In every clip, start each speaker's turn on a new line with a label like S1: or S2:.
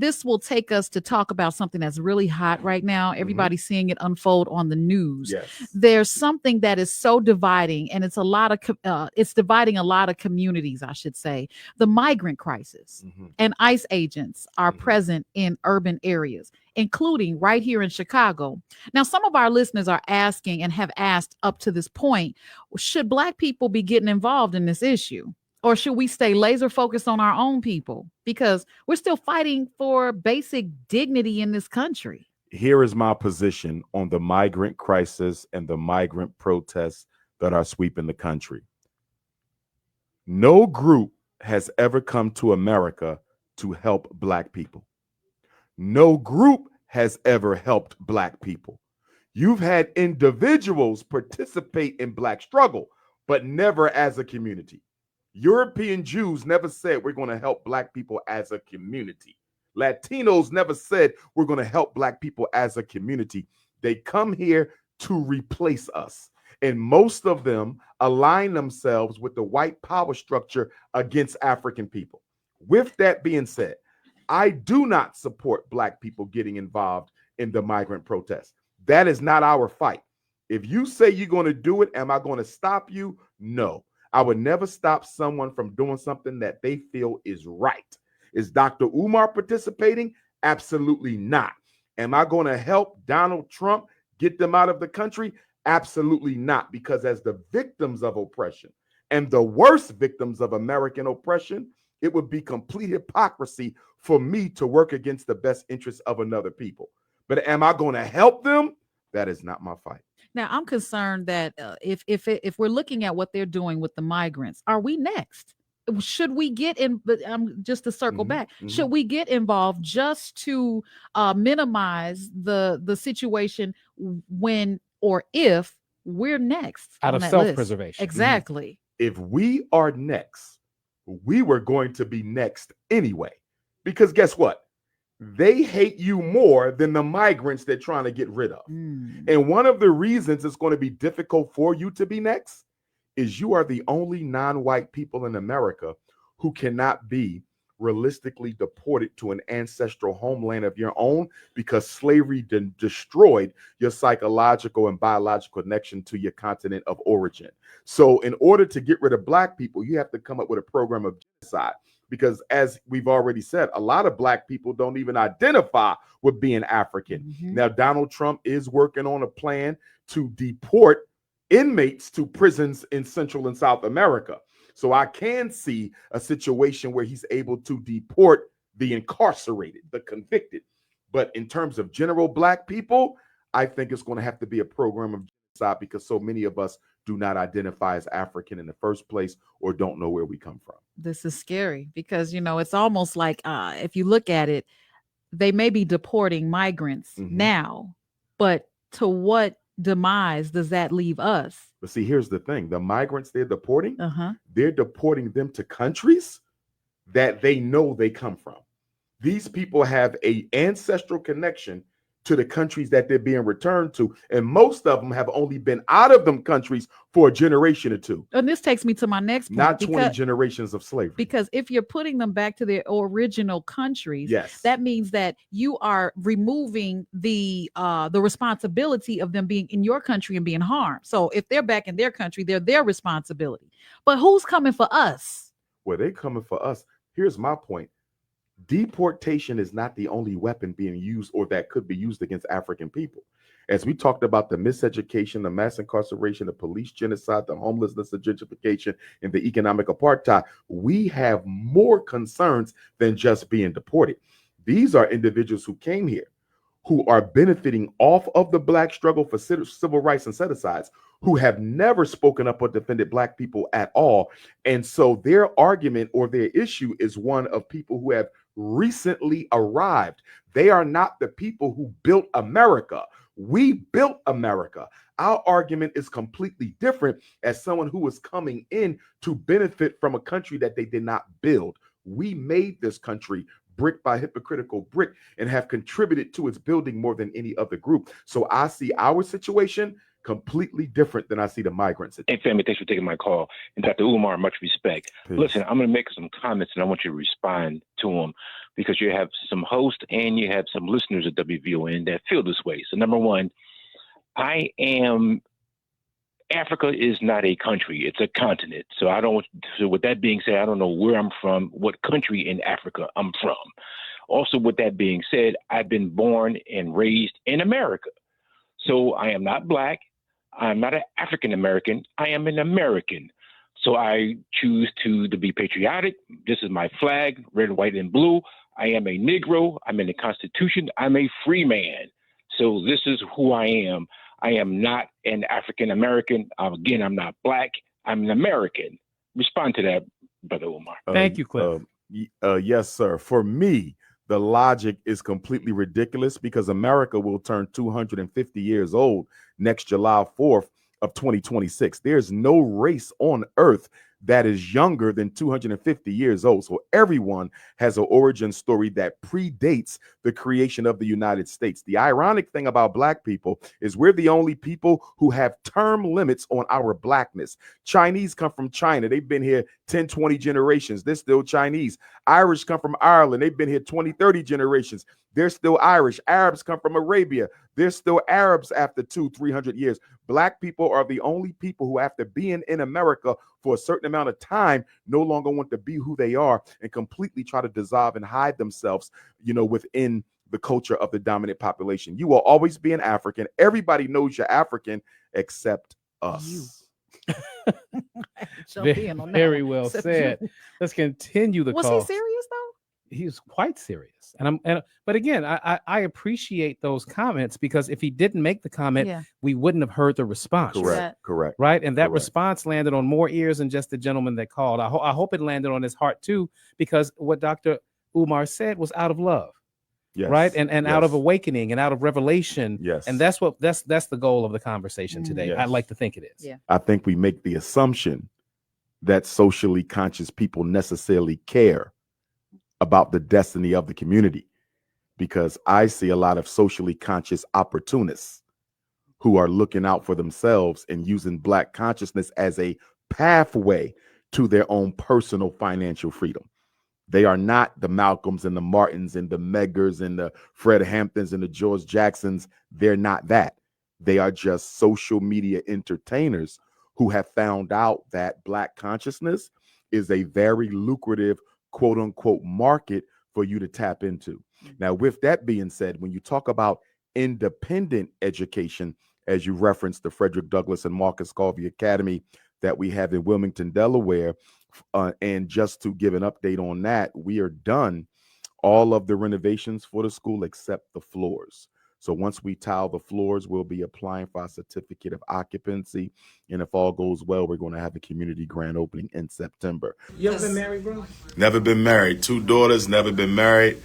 S1: this will take us to talk about something that's really hot right now. Everybody's seeing it unfold on the news.
S2: Yes.
S1: There's something that is so dividing, and it's a lot of it's dividing a lot of communities, I should say. The migrant crisis and ICE agents are present in urban areas, including right here in Chicago. Now, some of our listeners are asking and have asked up to this point, should Black people be getting involved in this issue? Or should we stay laser focused on our own people? Because we're still fighting for basic dignity in this country.
S2: Here is my position on the migrant crisis and the migrant protests that are sweeping the country. No group has ever come to America to help Black people. No group has ever helped Black people. You've had individuals participate in Black struggle, but never as a community. European Jews never said we're going to help Black people as a community. Latinos never said we're going to help Black people as a community. They come here to replace us. And most of them align themselves with the white power structure against African people. With that being said, I do not support Black people getting involved in the migrant protests. That is not our fight. If you say you're going to do it, am I going to stop you? No. I would never stop someone from doing something that they feel is right. Is Dr.UMAR participating? Absolutely not. Am I going to help Donald Trump get them out of the country? Absolutely not. Because as the victims of oppression and the worst victims of American oppression, it would be complete hypocrisy for me to work against the best interests of another people. But am I going to help them? That is not my fight.
S1: Now, I'm concerned that if we're looking at what they're doing with the migrants, are we next? Should we get in? But just to circle back, should we get involved just to minimize the situation when or if we're next
S3: out of self-preservation?
S1: Exactly.
S2: If we are next, we were going to be next anyway, because guess what? They hate you more than the migrants they're trying to get rid of. And one of the reasons it's going to be difficult for you to be next is you are the only non-white people in America who cannot be realistically deported to an ancestral homeland of your own, because slavery destroyed your psychological and biological connection to your continent of origin. So in order to get rid of Black people, you have to come up with a program of genocide. Because as we've already said, a lot of Black people don't even identify with being African. Now, Donald Trump is working on a plan to deport inmates to prisons in Central and South America. So I can see a situation where he's able to deport the incarcerated, the convicted. But in terms of general Black people, I think it's going to have to be a program of genocide, because so many of us do not identify as African in the first place or don't know where we come from.
S1: This is scary because, it's almost like if you look at it, they may be deporting migrants now, but to what demise does that leave us?
S2: But see, here's the thing. The migrants they're deporting, they're deporting them to countries that they know they come from. These people have an ancestral connection to the countries that they're being returned to. And most of them have only been out of them countries for a generation or two.
S1: And this takes me to my next point.
S2: Not 20 generations of slavery.
S1: Because if you're putting them back to their original countries, that means that you are removing the responsibility of them being in your country and being harmed. So if they're back in their country, they're their responsibility. But who's coming for us?
S2: Well, they're coming for us. Here's my point. Deportation is not the only weapon being used or that could be used against African people. As we talked about the miseducation, the mass incarceration, the police genocide, the homelessness, the gentrification, and the economic apartheid, we have more concerns than just being deported. These are individuals who came here, who are benefiting off of the Black struggle for civil rights and set-asides, who have never spoken up or defended Black people at all. And so their argument or their issue is one of people who have recently arrived. They are not the people who built America. We built America. Our argument is completely different as someone who is coming in to benefit from a country that they did not build. We made this country brick by hypocritical brick and have contributed to its building more than any other group. So I see our situation completely different than I see the migrants.
S3: Hey, family, thanks for taking my call. And Dr. Umar, much respect.
S2: Peace.
S3: Listen, I'm going to make some comments, and I want you to respond to them because you have some hosts and you have some listeners at WVON that feel this way. So, number one, Africa is not a country, it's a continent. So with that being said, I don't know where I'm from, what country in Africa I'm from. Also, with that being said, I've been born and raised in America. So I am not black. I'm not an African American. I am an American. So I choose to be patriotic. This is my flag, red, white, and blue. I am a Negro. I'm in the Constitution. I'm a free man. So this is who I am. I am not an African American. Again, I'm not black. I'm an American. Respond to that, Brother Umar.
S4: Thank you, Cliff.
S2: Yes, sir. For me, the logic is completely ridiculous because America will turn 250 years old next July 4th of 2026. There's no race on earth that is younger than 250 years old. So everyone has an origin story that predates the creation of the United States. The ironic thing about black people is we're the only people who have term limits on our blackness. Chinese come from China. They've been here 10, 20 generations. They're still Chinese. Irish come from Ireland. They've been here 20, 30 generations. They're still Irish. Arabs come from Arabia. They're still Arabs after 200, 300 years. Black people are the only people who, after being in America for a certain amount of time, no longer want to be who they are and completely try to dissolve and hide themselves, within the culture of the dominant population. You will always be an African. Everybody knows you're African except us.
S4: Very well said. Let's continue the call.
S1: Was he serious though?
S4: He was quite serious. But again, I appreciate those comments because if he didn't make the comment, we wouldn't have heard the response.
S2: Correct.
S4: Right. And that response landed on more ears than just the gentleman that called. I hope it landed on his heart too, because what Dr. Umar said was out of love.
S2: Yes.
S4: Right. And out of awakening and out of revelation.
S2: Yes.
S4: And that's the goal of the conversation today.
S2: Yes.
S4: I'd like to think it is.
S1: Yeah.
S2: I think we make the assumption that socially conscious people necessarily care about the destiny of the community, because I see a lot of socially conscious opportunists who are looking out for themselves and using Black consciousness as a pathway to their own personal financial freedom. They are not the Malcolms and the Martins and the Meggers and the Fred Hamptons and the George Jacksons. They're not that. They are just social media entertainers who have found out that Black consciousness is a very lucrative, quote unquote, market for you to tap into. Now, with that being said, when you talk about independent education, as you referenced the Frederick Douglass and Marcus Garvey Academy that we have in Wilmington, Delaware, and just to give an update on that, we are done all of the renovations for the school except the floors. So once we tile the floors, we'll be applying for our certificate of occupancy. And if all goes well, we're going to have a community grand opening in September.
S4: You ever been married, bro?
S2: Never been married. 2 daughters, never been married.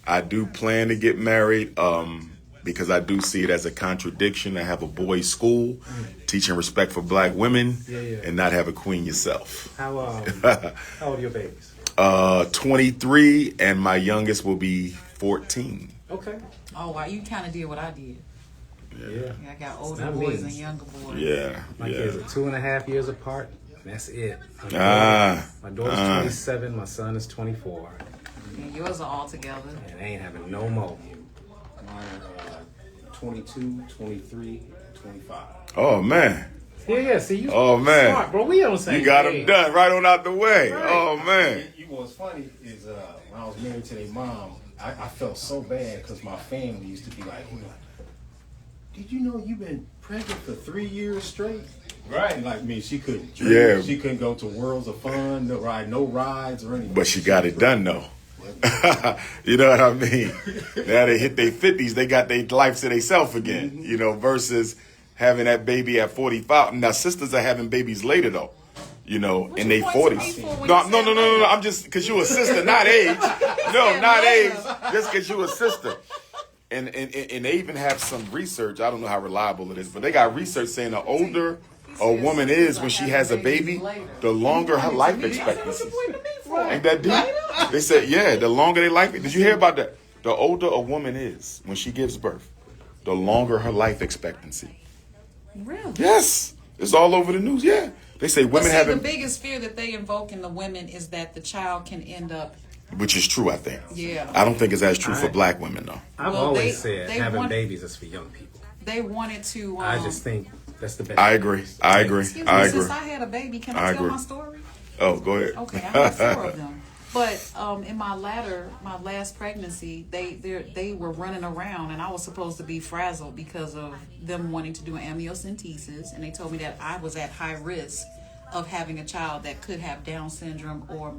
S2: I do plan to get married because I do see it as a contradiction to have a boys' school teaching respect for Black women and not have a queen yourself.
S4: How old are your babies?
S2: 23, and my youngest will be 14.
S4: Okay.
S5: Oh, wow. You kind of did what I did.
S4: Yeah.
S5: I got older boys and younger boys.
S2: Yeah.
S4: My kids are 2.5 years apart. That's it. My daughter's 27. My son is 24.
S5: And yours are all together.
S4: And they ain't having no more.
S6: Mine are 22, 23, 25.
S2: Oh, man.
S4: Yeah. See, you
S2: smart,
S4: bro. We on the same
S2: You got them done right on out the way. Right. Oh, man.
S6: You know what's funny is when I was married to their mom, I felt so bad because my family used to be like, did you know you've been pregnant for 3 years straight? Right. Like me, she couldn't drink. Yeah. She couldn't go to Worlds of Fun, no rides or anything.
S2: But she got it done, though. You know what I mean? Now they hit their 50s, they got their life to themselves again, versus having that baby at 45. Now, sisters are having babies later, though. In their 40s. No. I'm just, because you a sister, not age. No, not age. Just because you a sister. And they even have some research. I don't know how reliable it is, but they got research saying the older a woman is when she has a baby, the longer her life expectancy. Ain't that deep? They said, the longer they life. Did you hear about that? The older a woman is when she gives birth, the longer her life expectancy.
S5: Really?
S2: Yes, it's all over the news. Yeah, they say women having
S5: the biggest fear that they invoke in the women is that the child can end up.
S2: Which is true, I think.
S5: Yeah.
S2: I don't think it's as true for black women, though.
S4: I've always said having babies is for young people.
S5: They wanted to.
S4: I just think that's the best.
S2: I agree.
S5: Since I had a baby, can I tell my story?
S2: Oh, go ahead.
S5: Okay, I have 4 of them. But in my last pregnancy, they were running around, and I was supposed to be frazzled because of them wanting to do an amniocentesis, and they told me that I was at high risk of having a child that could have Down syndrome or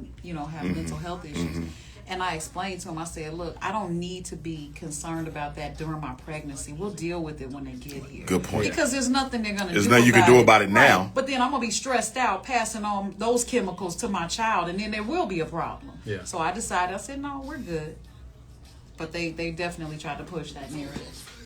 S5: have mental health issues. And I explained to him, I said, look, I don't need to be concerned about that during my pregnancy. We'll deal with it when they get here.
S2: Good point.
S5: Because there's nothing they're going to do.
S2: There's nothing you can do about it now.
S5: Right. But then I'm going to be stressed out passing on those chemicals to my child, and then there will be a problem.
S4: Yeah.
S5: So I decided, I said, no, we're good. But they definitely tried to push that narrative.